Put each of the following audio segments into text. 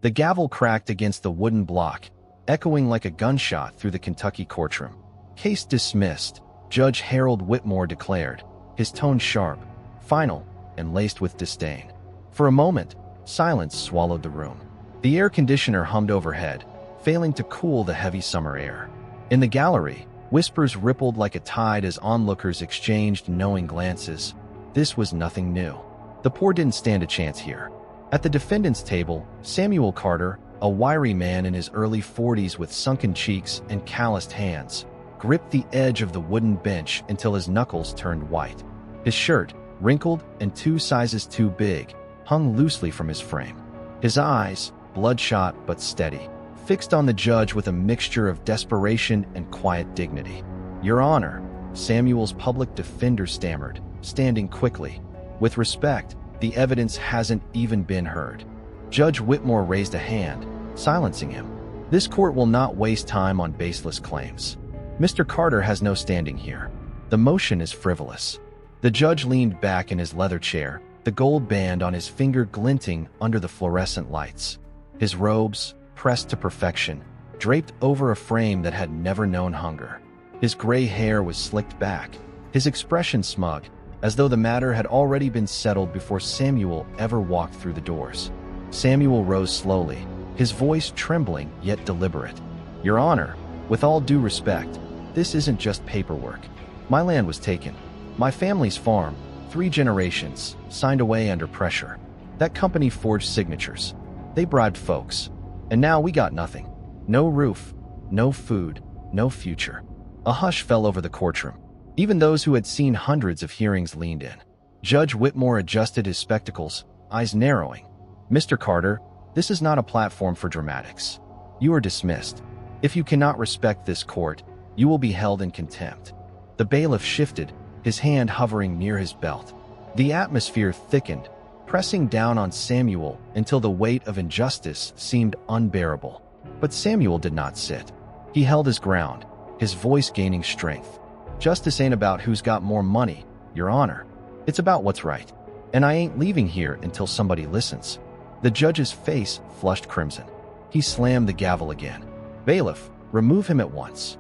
The gavel cracked against the wooden block, echoing like a gunshot through the Kentucky courtroom. "Case dismissed," Judge Harold Whitmore declared, his tone sharp, final, and laced with disdain. For a moment, silence swallowed the room. The air conditioner hummed overhead, failing to cool the heavy summer air. In the gallery, whispers rippled like a tide as onlookers exchanged knowing glances. This was nothing new. The poor didn't stand a chance here. At the defendant's table, Samuel Carter, a wiry man in his early 40s with sunken cheeks and calloused hands, gripped the edge of the wooden bench until his knuckles turned white. His shirt, wrinkled and 2 sizes too big, hung loosely from his frame. His eyes, bloodshot but steady, fixed on the judge with a mixture of desperation and quiet dignity. "Your Honor," Samuel's public defender stammered, standing quickly. "With respect, the evidence hasn't even been heard." Judge Whitmore raised a hand, silencing him. "This court will not waste time on baseless claims. Mr. Carter has no standing here. The motion is frivolous." The judge leaned back in his leather chair, the gold band on his finger glinting under the fluorescent lights. His robes, pressed to perfection, draped over a frame that had never known hunger. His gray hair was slicked back, his expression smug, as though the matter had already been settled before Samuel ever walked through the doors. Samuel rose slowly, his voice trembling yet deliberate. "Your Honor, with all due respect, this isn't just paperwork. My land was taken. My family's farm, 3 generations, signed away under pressure. That company forged signatures. They bribed folks. And now we got nothing. No roof, no food, no future." A hush fell over the courtroom. Even those who had seen hundreds of hearings leaned in. Judge Whitmore adjusted his spectacles, eyes narrowing. "Mr. Carter, this is not a platform for dramatics. You are dismissed. If you cannot respect this court, you will be held in contempt." The bailiff shifted, his hand hovering near his belt. The atmosphere thickened, pressing down on Samuel until the weight of injustice seemed unbearable. But Samuel did not sit. He held his ground, his voice gaining strength. "Justice ain't about who's got more money, Your Honor. It's about what's right. And I ain't leaving here until somebody listens." The judge's face flushed crimson. He slammed the gavel again. "Bailiff, remove him at once."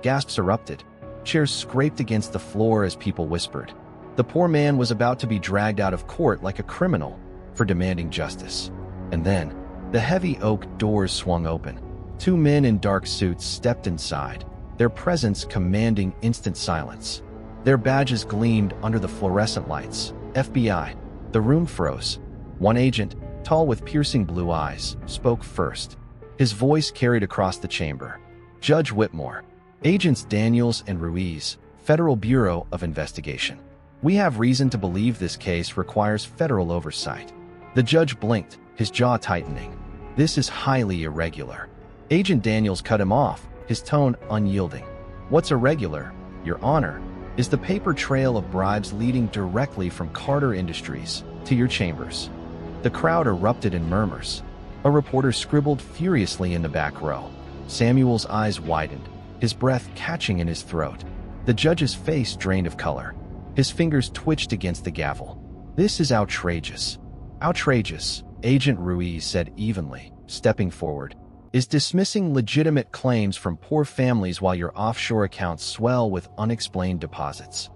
Gasps erupted. Chairs scraped against the floor as people whispered. The poor man was about to be dragged out of court like a criminal for demanding justice. And then, the heavy oak doors swung open. 2 men in dark suits stepped inside, their presence commanding instant silence. Their badges gleamed under the fluorescent lights. FBI. The room froze. One agent, tall with piercing blue eyes, spoke first. His voice carried across the chamber. "Judge Whitmore, Agents Daniels and Ruiz, Federal Bureau of Investigation. We have reason to believe this case requires federal oversight." The judge blinked, his jaw tightening. "This is highly irregular." Agent Daniels cut him off, his tone unyielding. "What's irregular, Your Honor, is the paper trail of bribes leading directly from Carter Industries to your chambers." The crowd erupted in murmurs. A reporter scribbled furiously in the back row. Samuel's eyes widened, his breath catching in his throat. The judge's face drained of color. His fingers twitched against the gavel. "This is outrageous." "Outrageous," Agent Ruiz said evenly, stepping forward, "is dismissing legitimate claims from poor families while your offshore accounts swell with unexplained deposits."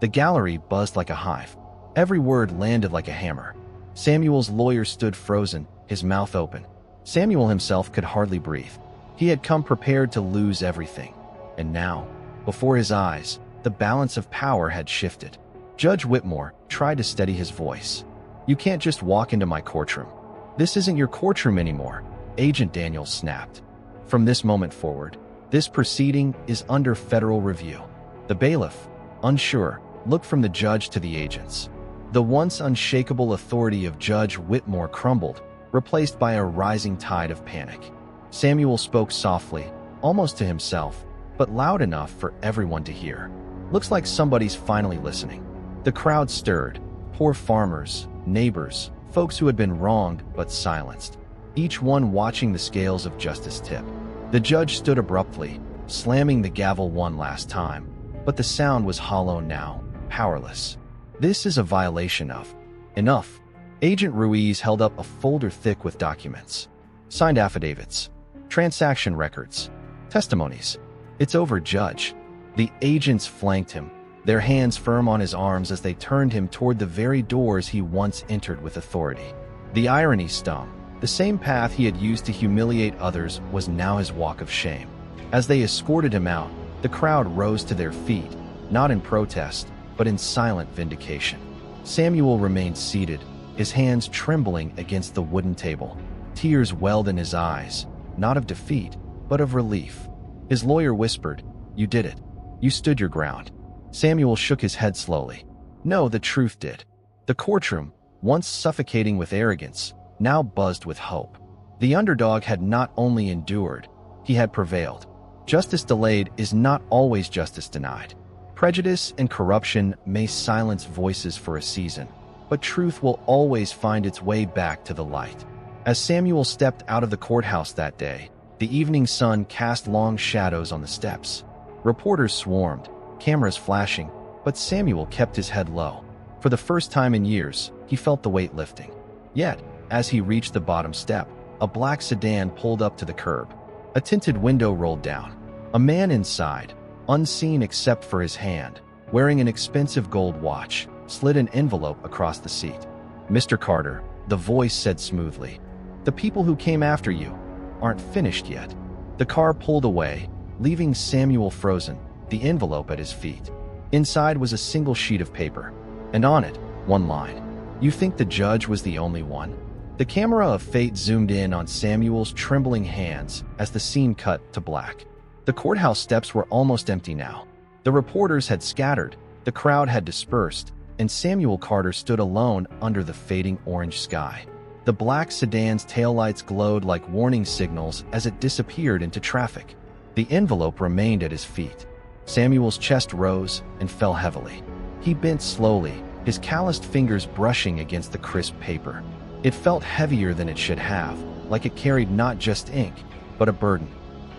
The gallery buzzed like a hive. Every word landed like a hammer. Samuel's lawyer stood frozen, his mouth open. Samuel himself could hardly breathe. He had come prepared to lose everything. And now, before his eyes, the balance of power had shifted. Judge Whitmore tried to steady his voice. "You can't just walk into my courtroom. This isn't your courtroom anymore," Agent Daniels snapped. "From this moment forward, this proceeding is under federal review." The bailiff, unsure, looked from the judge to the agents. The once unshakable authority of Judge Whitmore crumbled, replaced by a rising tide of panic. Samuel spoke softly, almost to himself, but loud enough for everyone to hear. "Looks like somebody's finally listening." The crowd stirred. Poor farmers, neighbors, folks who had been wronged but silenced, each one watching the scales of justice tip. The judge stood abruptly, slamming the gavel one last time, but the sound was hollow now, powerless. "This is a violation of..." "Enough." Agent Ruiz held up a folder thick with documents. Signed affidavits. Transaction records. Testimonies. It's over, Judge. The agents flanked him, their hands firm on his arms as they turned him toward the very doors he once entered with authority. The irony stung. The same path he had used to humiliate others was now his walk of shame. As they escorted him out, the crowd rose to their feet, not in protest, but in silent vindication. Samuel remained seated, his hands trembling against the wooden table. Tears welled in his eyes, not of defeat, but of relief. His lawyer whispered, "You did it. You stood your ground." Samuel shook his head slowly. No, the truth did. The courtroom, once suffocating with arrogance, now buzzed with hope. The underdog had not only endured, he had prevailed. Justice delayed is not always justice denied. Prejudice and corruption may silence voices for a season, but truth will always find its way back to the light. As Samuel stepped out of the courthouse that day, the evening sun cast long shadows on the steps. Reporters swarmed, cameras flashing, but Samuel kept his head low. For the first time in years, he felt the weight lifting. Yet, as he reached the bottom step, a black sedan pulled up to the curb. A tinted window rolled down. A man inside, unseen except for his hand, wearing an expensive gold watch, slid an envelope across the seat. "Mr. Carter," the voice said smoothly, "the people who came after you aren't finished yet." The car pulled away, leaving Samuel frozen, the envelope at his feet. Inside was a single sheet of paper, and on it, one line. "You think the judge was the only one?" The camera of fate zoomed in on Samuel's trembling hands as the scene cut to black. The courthouse steps were almost empty now. The reporters had scattered, the crowd had dispersed, and Samuel Carter stood alone under the fading orange sky. The black sedan's taillights glowed like warning signals as it disappeared into traffic. The envelope remained at his feet. Samuel's chest rose and fell heavily. He bent slowly, his calloused fingers brushing against the crisp paper. It felt heavier than it should have, like it carried not just ink, but a burden.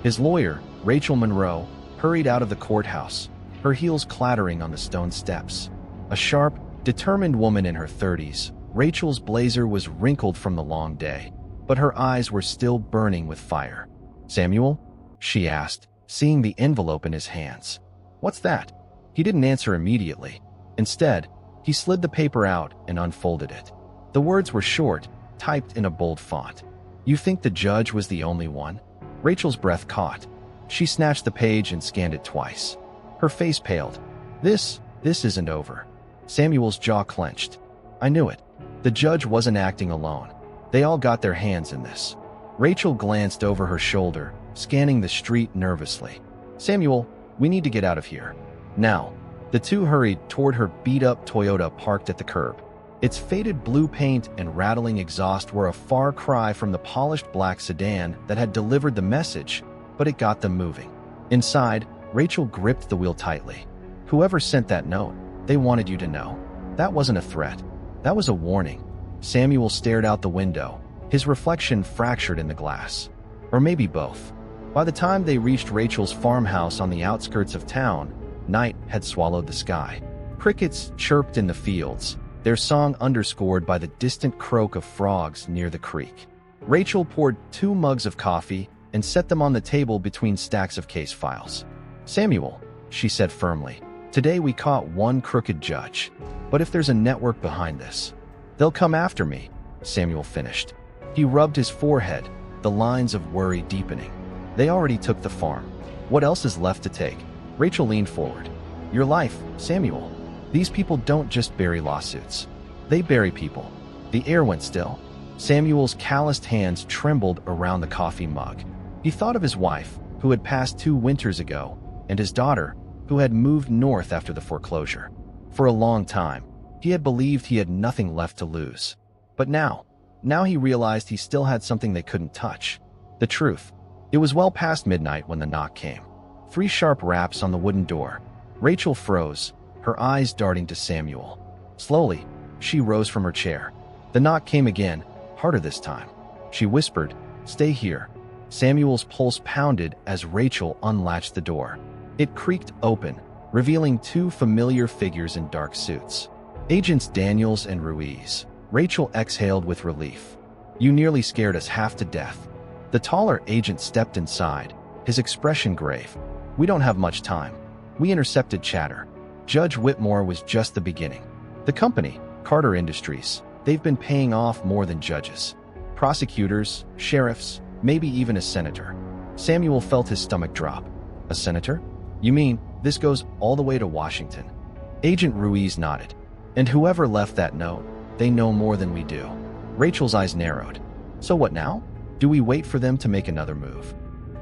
His lawyer, Rachel Monroe, hurried out of the courthouse, her heels clattering on the stone steps. A sharp, determined woman in her 30s, Rachel's blazer was wrinkled from the long day, but her eyes were still burning with fire. "Samuel?" she asked, seeing the envelope in his hands. "What's that?" He didn't answer immediately. Instead, he slid the paper out and unfolded it. The words were short, typed in a bold font. "You think the judge was the only one?" Rachel's breath caught. She snatched the page and scanned it twice. Her face paled. This isn't over." Samuel's jaw clenched. "I knew it. The judge wasn't acting alone. They all got their hands in this." Rachel glanced over her shoulder, scanning the street nervously. "Samuel, we need to get out of here. Now." The two hurried toward her beat-up Toyota parked at the curb. Its faded blue paint and rattling exhaust were a far cry from the polished black sedan that had delivered the message, but it got them moving. Inside, Rachel gripped the wheel tightly. "Whoever sent that note, they wanted you to know. That wasn't a threat. That was a warning." Samuel stared out the window, his reflection fractured in the glass. Or maybe both. By the time they reached Rachel's farmhouse on the outskirts of town, night had swallowed the sky. Crickets chirped in the fields, their song underscored by the distant croak of frogs near the creek. Rachel poured 2 mugs of coffee and set them on the table between stacks of case files. "Samuel," she said firmly, "today we caught one crooked judge. But if there's a network behind this, they'll come after me," Samuel finished. He rubbed his forehead, the lines of worry deepening. "They already took the farm. What else is left to take?" Rachel leaned forward. "Your life, Samuel. These people don't just bury lawsuits. They bury people." The air went still. Samuel's calloused hands trembled around the coffee mug. He thought of his wife, who had passed 2 winters ago, and his daughter, who had moved north after the foreclosure. For a long time, he had believed he had nothing left to lose. But now he realized he still had something they couldn't touch. The truth. It was well past midnight when the knock came. 3 sharp raps on the wooden door. Rachel froze, her eyes darting to Samuel. Slowly, she rose from her chair. The knock came again, harder this time. She whispered, "Stay here." Samuel's pulse pounded as Rachel unlatched the door. It creaked open, revealing 2 familiar figures in dark suits. Agents Daniels and Ruiz. Rachel exhaled with relief. "You nearly scared us half to death." The taller agent stepped inside, his expression grave. "We don't have much time." We intercepted chatter. Judge Whitmore was just the beginning. The company, Carter Industries, they've been paying off more than judges. Prosecutors, sheriffs, maybe even a senator. Samuel felt his stomach drop. A senator? You mean, this goes all the way to Washington? Agent Ruiz nodded. And whoever left that note, they know more than we do. Rachel's eyes narrowed. So what now? Do we wait for them to make another move?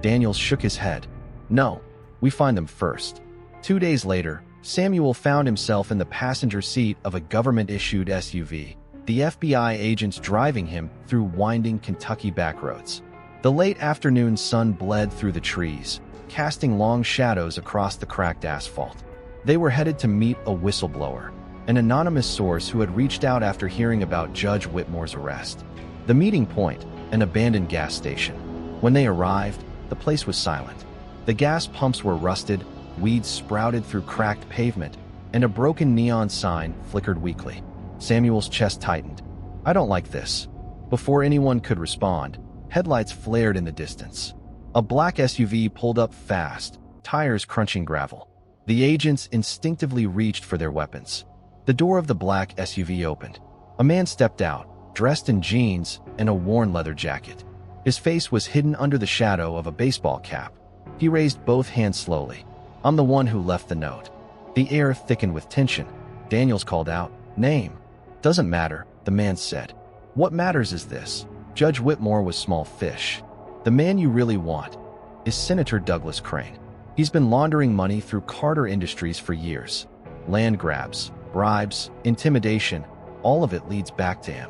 Daniels shook his head. No, we find them first. 2 days later, Samuel found himself in the passenger seat of a government-issued SUV, the FBI agents driving him through winding Kentucky backroads. The late afternoon sun bled through the trees, casting long shadows across the cracked asphalt. They were headed to meet a whistleblower, an anonymous source who had reached out after hearing about Judge Whitmore's arrest. The meeting point, an abandoned gas station. When they arrived, the place was silent. The gas pumps were rusted, weeds sprouted through cracked pavement, and a broken neon sign flickered weakly. Samuel's chest tightened. I don't like this. Before anyone could respond, headlights flared in the distance. A black SUV pulled up fast, tires crunching gravel. The agents instinctively reached for their weapons. The door of the black SUV opened. A man stepped out, dressed in jeans and a worn leather jacket. His face was hidden under the shadow of a baseball cap. He raised both hands slowly. I'm the one who left the note. The air thickened with tension. Daniels called out, Name. Doesn't matter, the man said. What matters is this. Judge Whitmore was small fish. The man you really want is Senator Douglas Crane. He's been laundering money through Carter Industries for years. Land grabs, bribes, intimidation, all of it leads back to him.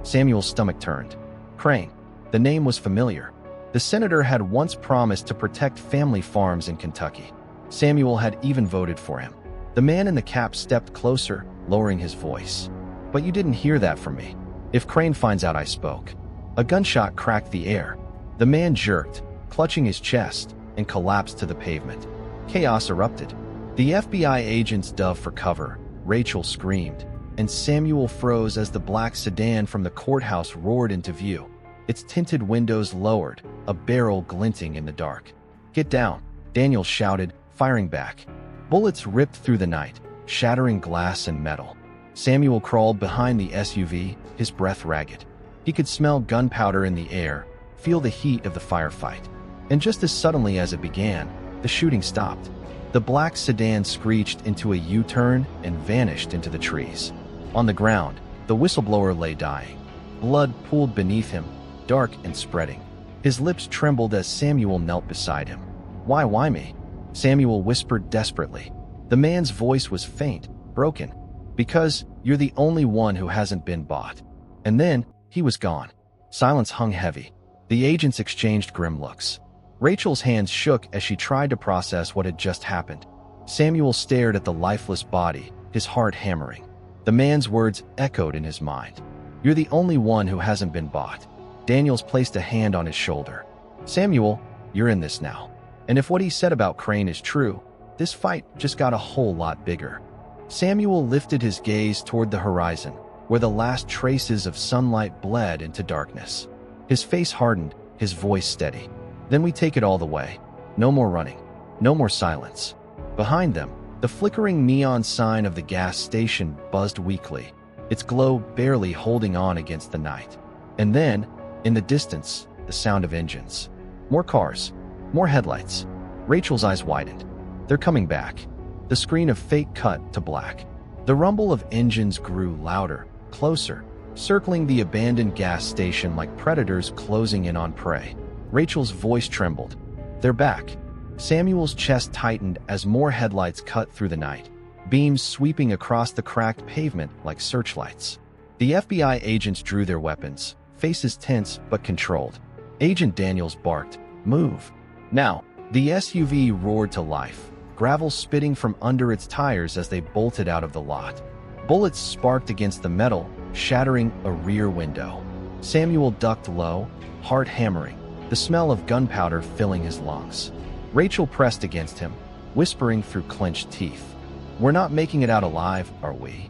Samuel's stomach turned. Crane. The name was familiar. The senator had once promised to protect family farms in Kentucky. Samuel had even voted for him. The man in the cap stepped closer, lowering his voice. But you didn't hear that from me. If Crane finds out I spoke. A gunshot cracked the air. The man jerked, clutching his chest, and collapsed to the pavement. Chaos erupted. The FBI agents dove for cover. Rachel screamed, and Samuel froze as the black sedan from the courthouse roared into view. Its tinted windows lowered, a barrel glinting in the dark. Get down, Daniel shouted, firing back. Bullets ripped through the night, shattering glass and metal. Samuel crawled behind the SUV, his breath ragged. He could smell gunpowder in the air, feel the heat of the firefight. And just as suddenly as it began, the shooting stopped. The black sedan screeched into a U-turn and vanished into the trees. On the ground, the whistleblower lay dying. Blood pooled beneath him, dark and spreading. His lips trembled as Samuel knelt beside him. Why me? Samuel whispered desperately. The man's voice was faint, broken. Because you're the only one who hasn't been bought. And then, he was gone. Silence hung heavy. The agents exchanged grim looks. Rachel's hands shook as she tried to process what had just happened. Samuel stared at the lifeless body, his heart hammering. The man's words echoed in his mind. You're the only one who hasn't been bought. Daniels placed a hand on his shoulder. Samuel, you're in this now. And if what he said about Crane is true, this fight just got a whole lot bigger. Samuel lifted his gaze toward the horizon, where the last traces of sunlight bled into darkness. His face hardened, his voice steady. Then we take it all the way. No more running. No more silence. Behind them, the flickering neon sign of the gas station buzzed weakly, its glow barely holding on against the night. And then, in the distance, the sound of engines. More cars. More headlights. Rachel's eyes widened. They're coming back. The screen of fate cut to black. The rumble of engines grew louder, closer, circling the abandoned gas station like predators closing in on prey. Rachel's voice trembled. They're back. Samuel's chest tightened as more headlights cut through the night, beams sweeping across the cracked pavement like searchlights. The FBI agents drew their weapons, faces tense but controlled. Agent Daniels barked, "Move." Now, the SUV roared to life, gravel spitting from under its tires as they bolted out of the lot. Bullets sparked against the metal, shattering a rear window. Samuel ducked low, heart hammering, the smell of gunpowder filling his lungs. Rachel pressed against him, whispering through clenched teeth. We're not making it out alive, are we?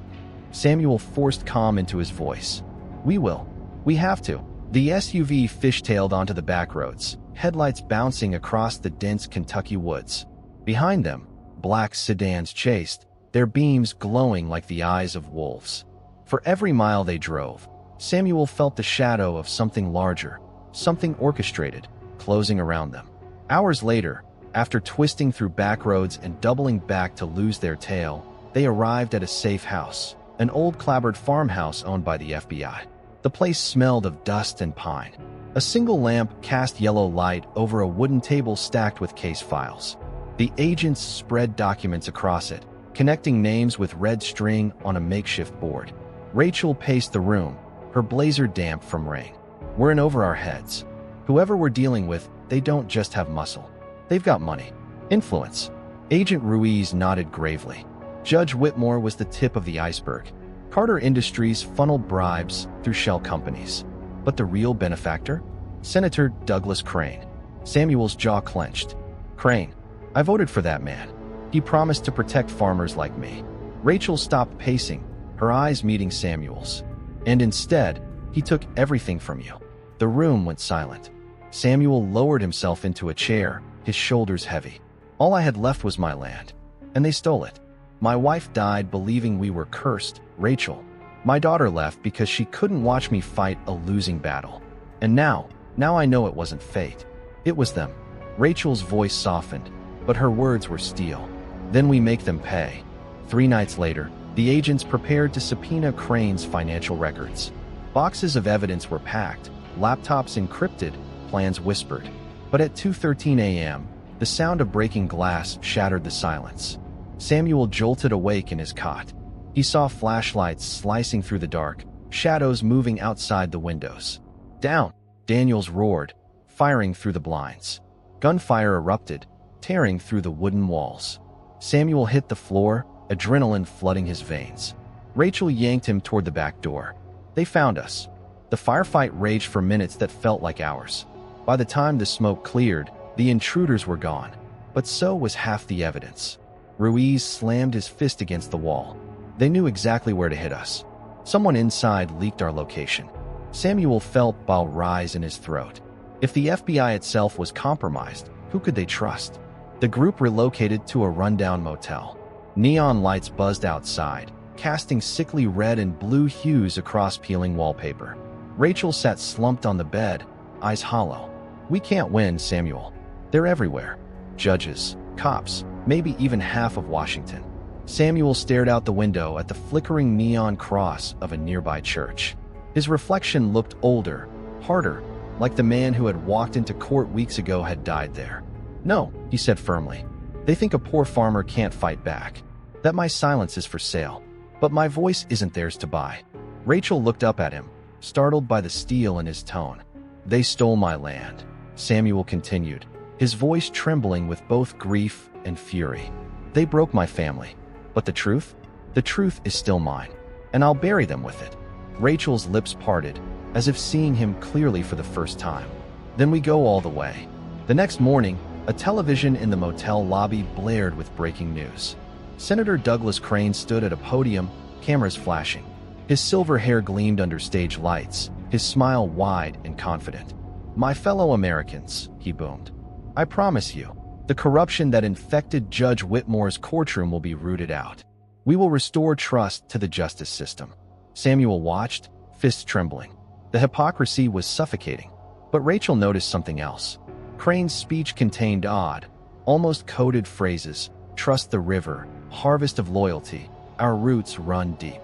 Samuel forced calm into his voice. We will. We have to. The SUV fishtailed onto the back roads, headlights bouncing across the dense Kentucky woods. Behind them, black sedans chased, their beams glowing like the eyes of wolves. For every mile they drove, Samuel felt the shadow of something larger, something orchestrated, closing around them. Hours later, after twisting through back roads and doubling back to lose their tail, they arrived at a safe house, an old clapboard farmhouse owned by the FBI. The place smelled of dust and pine. A single lamp cast yellow light over a wooden table stacked with case files. The agents spread documents across it, connecting names with red string on a makeshift board. Rachel paced the room, her blazer damp from rain. We're in over our heads. Whoever we're dealing with, they don't just have muscle. They've got money. Influence. Agent Ruiz nodded gravely. Judge Whitmore was the tip of the iceberg. Carter Industries funneled bribes through shell companies. But the real benefactor? Senator Douglas Crane. Samuel's jaw clenched. Crane. I voted for that man. He promised to protect farmers like me. Rachel stopped pacing, her eyes meeting Samuel's. And instead, he took everything from you. The room went silent. Samuel lowered himself into a chair, his shoulders heavy. All I had left was my land. And they stole it. My wife died believing we were cursed, Rachel. My daughter left because she couldn't watch me fight a losing battle. And now I know it wasn't fate. It was them. Rachel's voice softened, but her words were steel. Then we make them pay. 3 nights later, the agents prepared to subpoena Crane's financial records. Boxes of evidence were packed, laptops encrypted, plans whispered. But at 2:13 a.m., the sound of breaking glass shattered the silence. Samuel jolted awake in his cot. He saw flashlights slicing through the dark, shadows moving outside the windows. Down! Daniels roared, firing through the blinds. Gunfire erupted, tearing through the wooden walls. Samuel hit the floor, adrenaline flooding his veins. Rachel yanked him toward the back door. They found us. The firefight raged for minutes that felt like hours. By the time the smoke cleared, the intruders were gone. But so was half the evidence. Ruiz slammed his fist against the wall. They knew exactly where to hit us. Someone inside leaked our location. Samuel felt bile rise in his throat. If the FBI itself was compromised, who could they trust? The group relocated to a rundown motel. Neon lights buzzed outside, casting sickly red and blue hues across peeling wallpaper. Rachel sat slumped on the bed, eyes hollow. We can't win, Samuel. They're everywhere. Judges, cops, maybe even half of Washington. Samuel stared out the window at the flickering neon cross of a nearby church. His reflection looked older, harder, like the man who had walked into court weeks ago had died there. No, he said firmly. They think a poor farmer can't fight back. That my silence is for sale. But my voice isn't theirs to buy. Rachel looked up at him, startled by the steel in his tone. They stole my land, Samuel continued, his voice trembling with both grief and fury. They broke my family. But the truth? The truth is still mine. And I'll bury them with it. Rachel's lips parted, as if seeing him clearly for the first time. Then we go all the way. The next morning, a television in the motel lobby blared with breaking news. Senator Douglas Crane stood at a podium, cameras flashing. His silver hair gleamed under stage lights, his smile wide and confident. My fellow Americans, he boomed. I promise you, the corruption that infected Judge Whitmore's courtroom will be rooted out. We will restore trust to the justice system. Samuel watched, fists trembling. The hypocrisy was suffocating. But Rachel noticed something else. Crane's speech contained odd, almost coded phrases. Trust the river, harvest of loyalty, our roots run deep.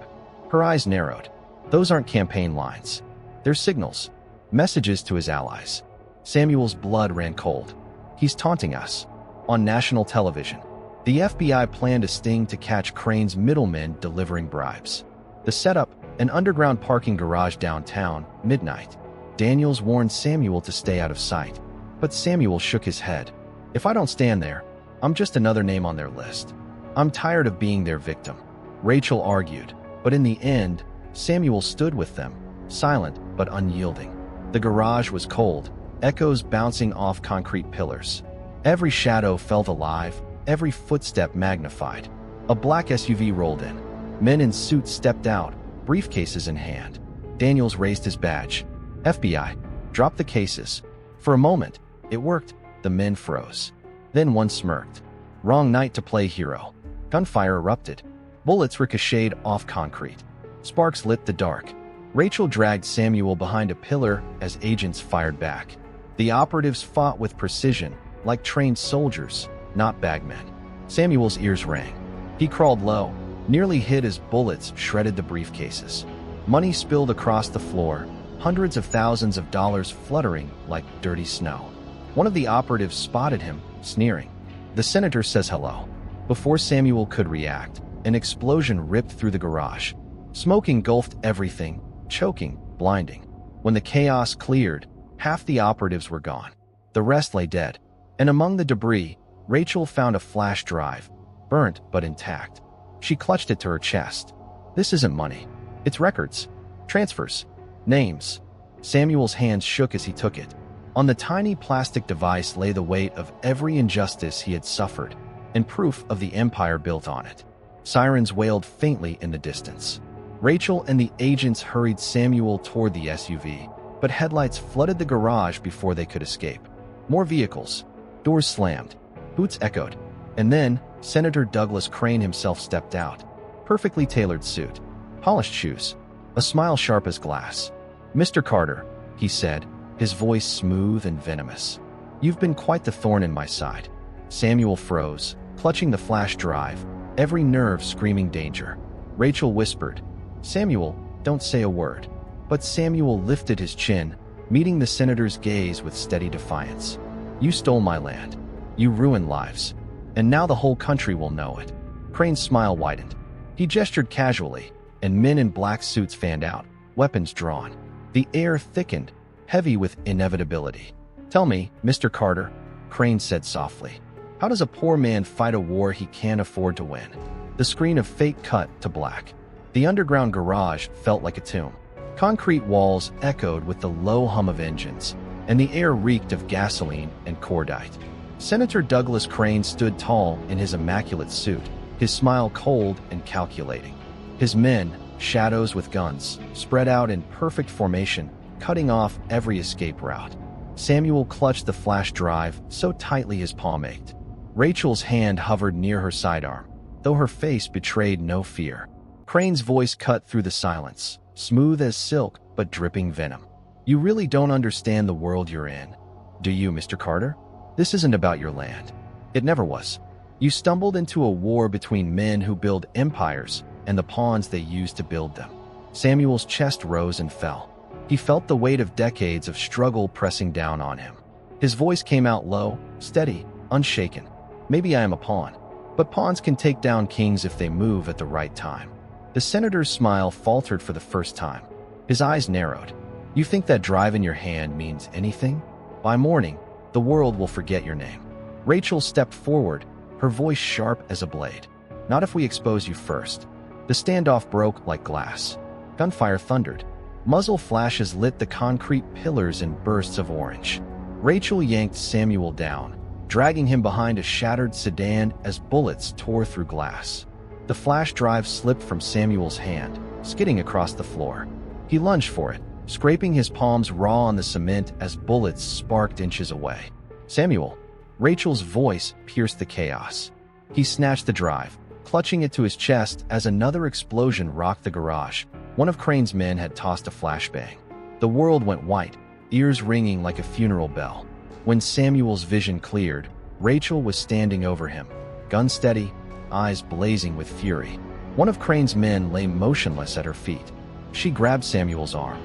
Her eyes narrowed. Those aren't campaign lines. They're signals, messages to his allies. Samuel's blood ran cold. He's taunting us. On national television, the FBI planned a sting to catch Crane's middlemen delivering bribes. The setup, an underground parking garage downtown, midnight. Daniels warned Samuel to stay out of sight. But Samuel shook his head. If I don't stand there, I'm just another name on their list. I'm tired of being their victim. Rachel argued, but in the end, Samuel stood with them, silent but unyielding. The garage was cold, echoes bouncing off concrete pillars. Every shadow felt alive, every footstep magnified. A black SUV rolled in. Men in suits stepped out, briefcases in hand. Daniels raised his badge. FBI, drop the cases. For a moment, it worked. The men froze. Then one smirked. Wrong night to play hero. Gunfire erupted. Bullets ricocheted off concrete. Sparks lit the dark. Rachel dragged Samuel behind a pillar as agents fired back. The operatives fought with precision, like trained soldiers, not bagmen. Samuel's ears rang. He crawled low, nearly hid as bullets shredded the briefcases. Money spilled across the floor, hundreds of thousands of dollars fluttering like dirty snow. One of the operatives spotted him, sneering. The senator says hello. Before Samuel could react, an explosion ripped through the garage. Smoke engulfed everything, choking, blinding. When the chaos cleared, half the operatives were gone. The rest lay dead. And among the debris, Rachel found a flash drive, burnt but intact. She clutched it to her chest. This isn't money. It's records, transfers, names. Samuel's hands shook as he took it. On the tiny plastic device lay the weight of every injustice he had suffered, and proof of the empire built on it. Sirens wailed faintly in the distance. Rachel and the agents hurried Samuel toward the SUV, but headlights flooded the garage before they could escape. More vehicles. Doors slammed. Boots echoed. And then, Senator Douglas Crane himself stepped out. Perfectly tailored suit. Polished shoes. A smile sharp as glass. "Mr. Carter," he said, his voice smooth and venomous. "You've been quite the thorn in my side." Samuel froze, clutching the flash drive, every nerve screaming danger. Rachel whispered, "Samuel, don't say a word." But Samuel lifted his chin, meeting the senator's gaze with steady defiance. "You stole my land. You ruined lives. And now the whole country will know it." Crane's smile widened. He gestured casually, and men in black suits fanned out, weapons drawn. The air thickened, heavy with inevitability. "Tell me, Mr. Carter," Crane said softly, "how does a poor man fight a war he can't afford to win?" The screen of fate cut to black. The underground garage felt like a tomb. Concrete walls echoed with the low hum of engines, and the air reeked of gasoline and cordite. Senator Douglas Crane stood tall in his immaculate suit, his smile cold and calculating. His men, shadows with guns, spread out in perfect formation, cutting off every escape route. Samuel clutched the flash drive so tightly his palm ached. Rachel's hand hovered near her sidearm, though her face betrayed no fear. Crane's voice cut through the silence, smooth as silk but dripping venom. "You really don't understand the world you're in, do you, Mr. Carter? This isn't about your land. It never was. You stumbled into a war between men who build empires and the pawns they use to build them." Samuel's chest rose and fell. He felt the weight of decades of struggle pressing down on him. His voice came out low, steady, unshaken. "Maybe I am a pawn, but pawns can take down kings if they move at the right time." The senator's smile faltered for the first time. His eyes narrowed. "You think that drive in your hand means anything? By morning, the world will forget your name." Rachel stepped forward, her voice sharp as a blade. "Not if we expose you first." The standoff broke like glass. Gunfire thundered. Muzzle flashes lit the concrete pillars in bursts of orange. Rachel yanked Samuel down, dragging him behind a shattered sedan as bullets tore through glass. The flash drive slipped from Samuel's hand, skidding across the floor. He lunged for it, scraping his palms raw on the cement as bullets sparked inches away. "Samuel!" Rachel's voice pierced the chaos. He snatched the drive, clutching it to his chest as another explosion rocked the garage. One of Crane's men had tossed a flashbang. The world went white, ears ringing like a funeral bell. When Samuel's vision cleared, Rachel was standing over him, gun steady, eyes blazing with fury. One of Crane's men lay motionless at her feet. She grabbed Samuel's arm.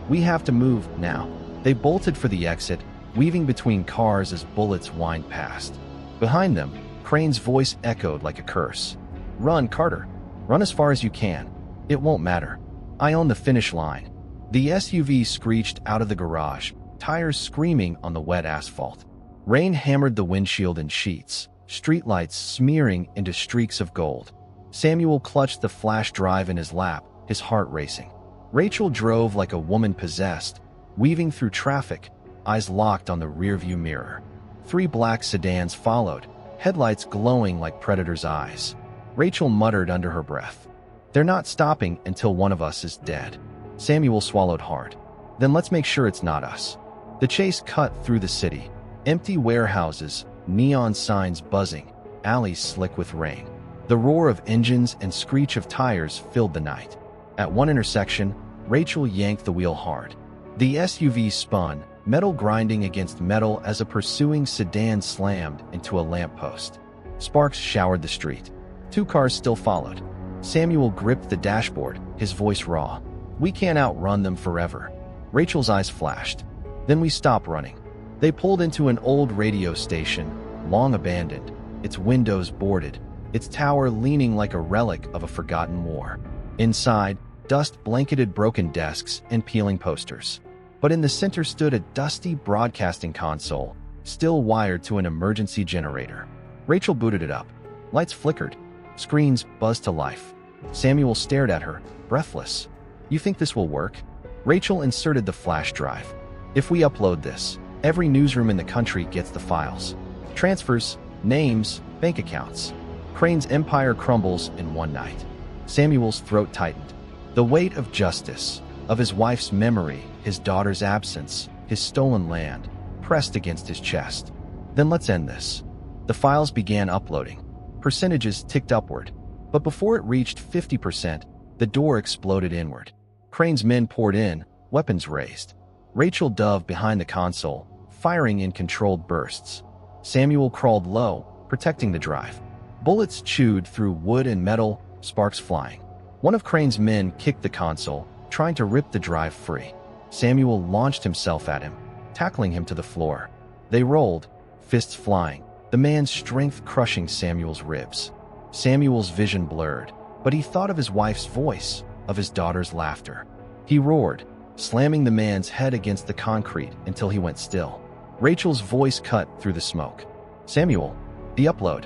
"We have to move now." They bolted for the exit, weaving between cars as bullets whined past. Behind them, Crane's voice echoed like a curse. "Run, Carter. Run as far as you can. It won't matter. I own the finish line." The SUV screeched out of the garage, tires screaming on the wet asphalt. Rain hammered the windshield in sheets, streetlights smearing into streaks of gold. Samuel clutched the flash drive in his lap, his heart racing. Rachel drove like a woman possessed, weaving through traffic, eyes locked on the rearview mirror. 3 black sedans followed, headlights glowing like predators' eyes. Rachel muttered under her breath, "They're not stopping until one of us is dead." Samuel swallowed hard. Then let's make sure it's not us. The chase cut through the city. Empty warehouses, neon signs buzzing, alleys slick with rain. The roar of engines and screech of tires filled the night. At one intersection, Rachel yanked the wheel hard. The SUV spun, metal grinding against metal as a pursuing sedan slammed into a lamppost. Sparks showered the street. 2 cars still followed. Samuel gripped the dashboard, his voice raw. "We can't outrun them forever." Rachel's eyes flashed. "Then we stop running." They pulled into an old radio station, long abandoned, its windows boarded, its tower leaning like a relic of a forgotten war. Inside, dust blanketed broken desks and peeling posters. But in the center stood a dusty broadcasting console, still wired to an emergency generator. Rachel booted it up. Lights flickered. Screens buzzed to life. Samuel stared at her, breathless. "You think this will work?" Rachel inserted the flash drive. "If we upload this, every newsroom in the country gets the files. Transfers, names, bank accounts. Crane's empire crumbles in one night." Samuel's throat tightened. The weight of justice, of his wife's memory, his daughter's absence, his stolen land, pressed against his chest. "Then let's end this." The files began uploading. Percentages ticked upward. But before it reached 50%, the door exploded inward. Crane's men poured in, weapons raised. Rachel dove behind the console, firing in controlled bursts. Samuel crawled low, protecting the drive. Bullets chewed through wood and metal, sparks flying. One of Crane's men kicked the console, trying to rip the drive free. Samuel launched himself at him, tackling him to the floor. They rolled, fists flying, the man's strength crushing Samuel's ribs. Samuel's vision blurred, but he thought of his wife's voice, of his daughter's laughter. He roared, slamming the man's head against the concrete until he went still. Rachel's voice cut through the smoke. "Samuel, the upload."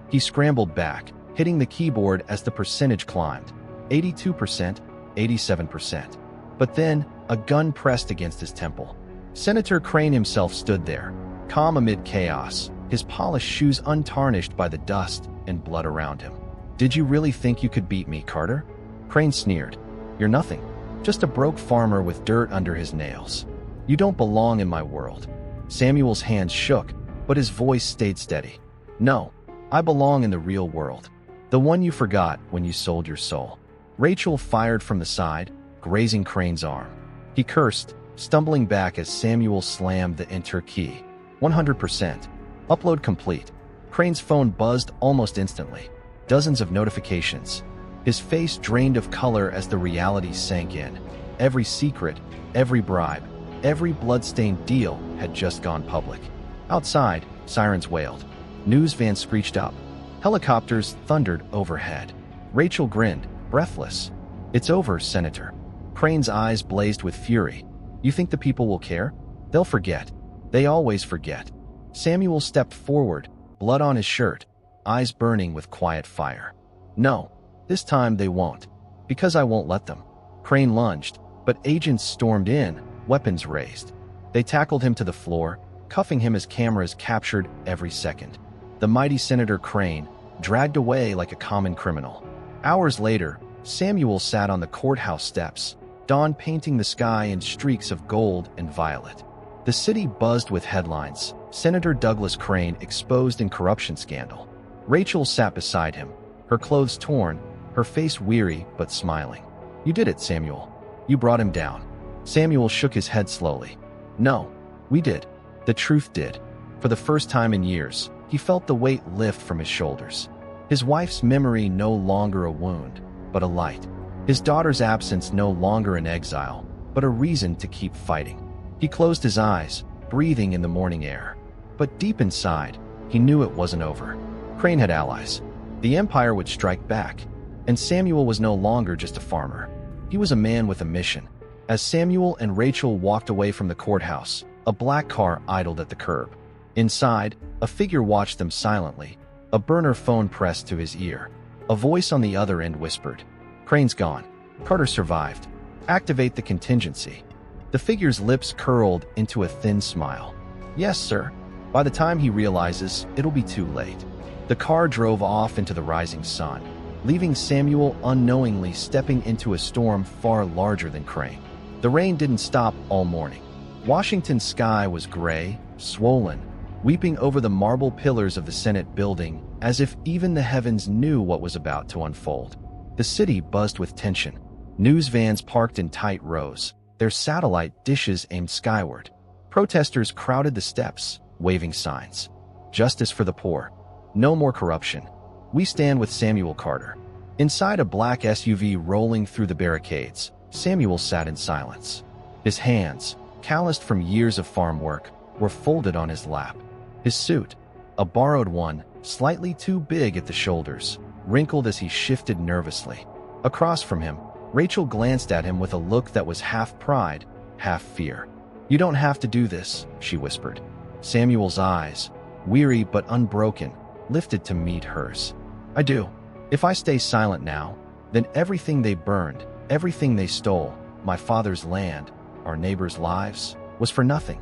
He scrambled back, hitting the keyboard as the percentage climbed. 82%, 87%. But then, a gun pressed against his temple. Senator Crane himself stood there, calm amid chaos, his polished shoes untarnished by the dust and blood around him. "Did you really think you could beat me, Carter?" Crane sneered. "You're nothing. Just a broke farmer with dirt under his nails. You don't belong in my world." Samuel's hands shook, but his voice stayed steady. "No, I belong in the real world. The one you forgot when you sold your soul." Rachel fired from the side, grazing Crane's arm. He cursed, stumbling back as Samuel slammed the enter key. 100%. Upload complete. Crane's phone buzzed almost instantly. Dozens of notifications. His face drained of color as the reality sank in. Every secret, every bribe, every blood-stained deal had just gone public. Outside, sirens wailed. News vans screeched up. Helicopters thundered overhead. Rachel grinned, breathless. "It's over, Senator." Crane's eyes blazed with fury. "You think the people will care? They'll forget. They always forget." Samuel stepped forward, blood on his shirt, eyes burning with quiet fire. "No, this time they won't. Because I won't let them." Crane lunged, but agents stormed in, weapons raised. They tackled him to the floor, cuffing him as cameras captured every second. The mighty Senator Crane, dragged away like a common criminal. Hours later, Samuel sat on the courthouse steps, dawn painting the sky in streaks of gold and violet. The city buzzed with headlines. Senator Douglas Crane exposed in corruption scandal. Rachel sat beside him, her clothes torn, her face weary but smiling. "You did it, Samuel. You brought him down." Samuel shook his head slowly. "No, we did. The truth did." For the first time in years, he felt the weight lift from his shoulders. His wife's memory no longer a wound, but a light. His daughter's absence no longer an exile, but a reason to keep fighting. He closed his eyes, breathing in the morning air. But deep inside, he knew it wasn't over. Crane had allies. The Empire would strike back, and Samuel was no longer just a farmer. He was a man with a mission. As Samuel and Rachel walked away from the courthouse, a black car idled at the curb. Inside, a figure watched them silently, a burner phone pressed to his ear. A voice on the other end whispered, "Crane's gone. Carter survived. Activate the contingency." The figure's lips curled into a thin smile. "Yes, sir." By the time he realizes, it'll be too late. The car drove off into the rising sun, leaving Samuel unknowingly stepping into a storm far larger than Crane. The rain didn't stop all morning. Washington's sky was gray, swollen, weeping over the marble pillars of the Senate building as if even the heavens knew what was about to unfold. The city buzzed with tension. News vans parked in tight rows, their satellite dishes aimed skyward. Protesters crowded the steps, waving signs. Justice for the poor. No more corruption. We stand with Samuel Carter. Inside a black SUV rolling through the barricades, Samuel sat in silence. His hands, calloused from years of farm work, were folded on his lap. His suit, a borrowed one, slightly too big at the shoulders, wrinkled as he shifted nervously. Across from him, Rachel glanced at him with a look that was half pride, half fear. "You don't have to do this," she whispered. Samuel's eyes, weary but unbroken, lifted to meet hers. "I do. If I stay silent now, then everything they burned, everything they stole, my father's land, our neighbors' lives, was for nothing."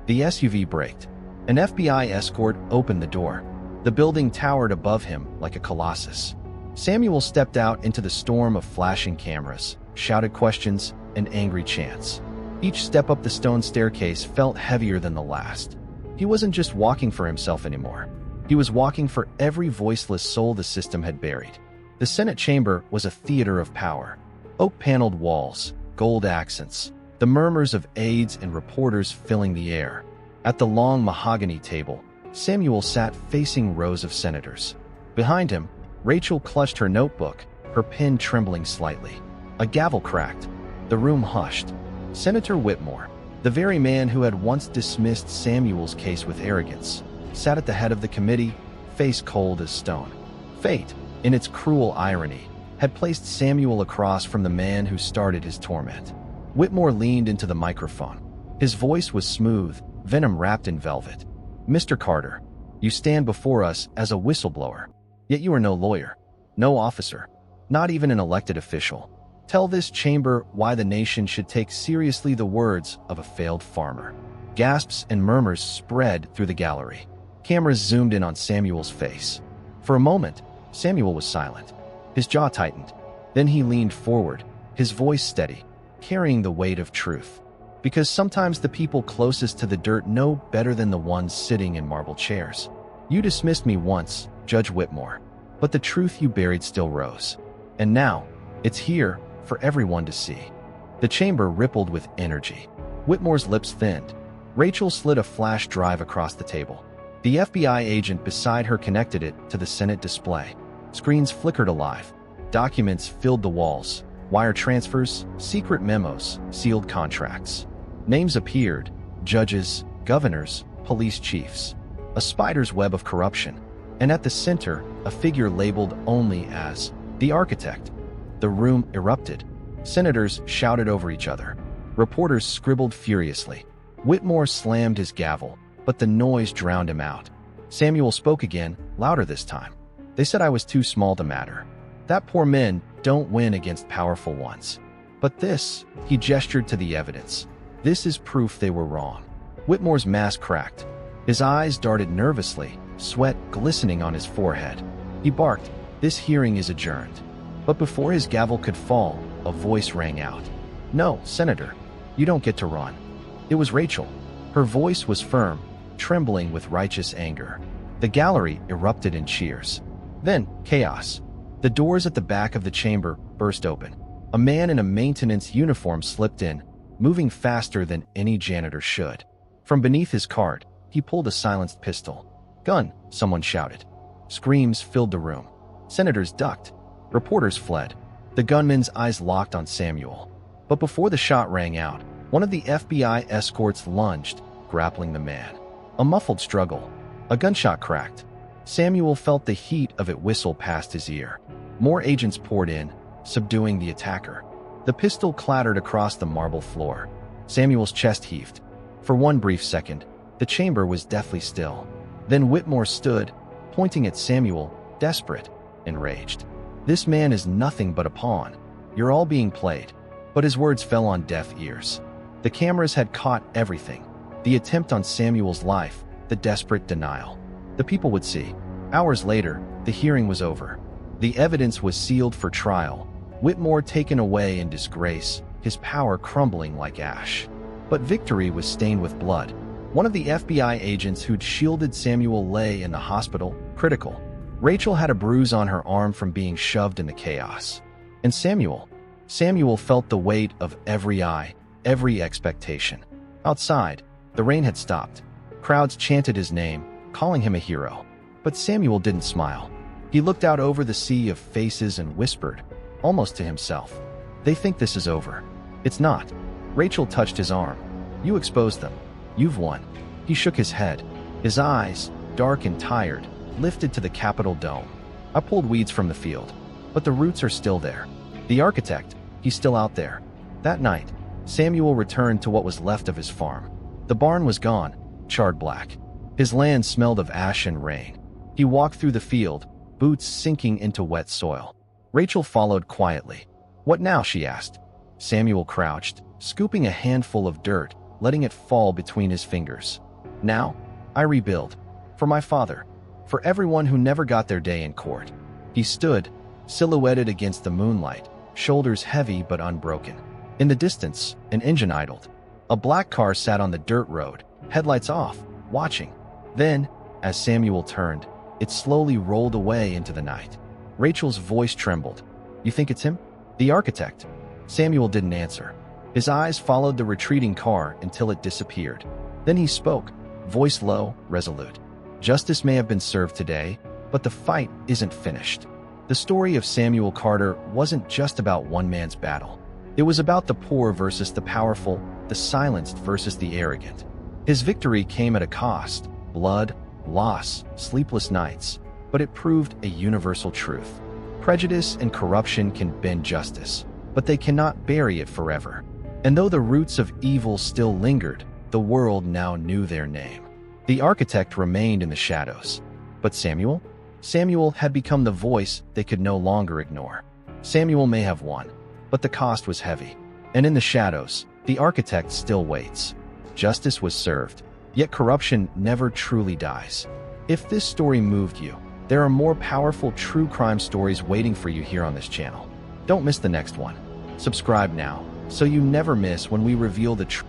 The SUV braked. An FBI escort opened the door. The building towered above him like a colossus. Samuel stepped out into the storm of flashing cameras, shouted questions, and angry chants. Each step up the stone staircase felt heavier than the last. He wasn't just walking for himself anymore. He was walking for every voiceless soul the system had buried. The Senate chamber was a theater of power. Oak-paneled walls, gold accents, the murmurs of aides and reporters filling the air. At the long mahogany table, Samuel sat facing rows of senators. Behind him, Rachel clutched her notebook, her pen trembling slightly. A gavel cracked. The room hushed. Senator Whitmore, the very man who had once dismissed Samuel's case with arrogance, sat at the head of the committee, face cold as stone. Fate, in its cruel irony, had placed Samuel across from the man who started his torment. Whitmore leaned into the microphone. His voice was smooth, venom wrapped in velvet. "Mr. Carter, you stand before us as a whistleblower, yet you are no lawyer, no officer, not even an elected official. Tell this chamber why the nation should take seriously the words of a failed farmer." Gasps and murmurs spread through the gallery. Cameras zoomed in on Samuel's face. For a moment, Samuel was silent. His jaw tightened. Then he leaned forward, his voice steady, carrying the weight of truth. Because sometimes the people closest to the dirt know better than the ones sitting in marble chairs. "You dismissed me once, Judge Whitmore, but the truth you buried still rose. And now, it's here for everyone to see." The chamber rippled with energy. Whitmore's lips thinned. Rachel slid a flash drive across the table. The FBI agent beside her connected it to the Senate display. Screens flickered alive. Documents filled the walls. Wire transfers, secret memos, sealed contracts. Names appeared: judges, governors, police chiefs. A spider's web of corruption. And at the center, a figure labeled only as the architect. The room erupted. Senators shouted over each other. Reporters scribbled furiously. Whitmore slammed his gavel, but the noise drowned him out. Samuel spoke again, louder this time. "They said I was too small to matter. That poor men don't win against powerful ones. But this," he gestured to the evidence, "this is proof they were wrong." Whitmore's mask cracked. His eyes darted nervously, sweat glistening on his forehead. He barked, "This hearing is adjourned." But before his gavel could fall, a voice rang out. "No, Senator, you don't get to run." It was Rachel. Her voice was firm, trembling with righteous anger. The gallery erupted in cheers. Then, chaos. The doors at the back of the chamber burst open. A man in a maintenance uniform slipped in, moving faster than any janitor should. From beneath his cart, he pulled a silenced pistol. "Gun!" someone shouted. Screams filled the room. Senators ducked. Reporters fled. The gunman's eyes locked on Samuel. But before the shot rang out, one of the FBI escorts lunged, grappling the man. A muffled struggle. A gunshot cracked. Samuel felt the heat of it whistle past his ear. More agents poured in, subduing the attacker. The pistol clattered across the marble floor. Samuel's chest heaved. For one brief second, the chamber was deathly still. Then Whitmore stood, pointing at Samuel, desperate, enraged. "This man is nothing but a pawn. You're all being played." But his words fell on deaf ears. The cameras had caught everything. The attempt on Samuel's life, the desperate denial. The people would see. Hours later, the hearing was over. The evidence was sealed for trial. Whitmore taken away in disgrace, his power crumbling like ash. But victory was stained with blood. One of the FBI agents who'd shielded Samuel lay in the hospital, critical. Rachel had a bruise on her arm from being shoved in the chaos. And Samuel felt the weight of every eye, every expectation. Outside, the rain had stopped. Crowds chanted his name, calling him a hero. But Samuel didn't smile. He looked out over the sea of faces and whispered, almost to himself, "They think this is over. It's not." Rachel touched his arm. "You exposed them. You've won." He shook his head. His eyes, dark and tired, lifted to the Capitol dome. "I pulled weeds from the field, but the roots are still there. The architect, he's still out there." That night, Samuel returned to what was left of his farm. The barn was gone, charred black. His land smelled of ash and rain. He walked through the field, boots sinking into wet soil. Rachel followed quietly. "What now?" she asked. Samuel crouched, scooping a handful of dirt, letting it fall between his fingers. "Now, I rebuild. For my father. For everyone who never got their day in court." He stood, silhouetted against the moonlight, shoulders heavy but unbroken. In the distance, an engine idled. A black car sat on the dirt road, headlights off, watching. Then, as Samuel turned, it slowly rolled away into the night. Rachel's voice trembled. "You think it's him? The architect?" Samuel didn't answer. His eyes followed the retreating car until it disappeared. Then he spoke, voice low, resolute. "Justice may have been served today, but the fight isn't finished." The story of Samuel Carter wasn't just about one man's battle. It was about the poor versus the powerful, the silenced versus the arrogant. His victory came at a cost: blood, loss, sleepless nights, but it proved a universal truth. Prejudice and corruption can bend justice, but they cannot bury it forever. And though the roots of evil still lingered, the world now knew their name. The architect remained in the shadows. But Samuel? Samuel had become the voice they could no longer ignore. Samuel may have won, but the cost was heavy. And in the shadows, the architect still waits. Justice was served, yet corruption never truly dies. If this story moved you, there are more powerful true crime stories waiting for you here on this channel. Don't miss the next one. Subscribe now, so you never miss when we reveal the truth.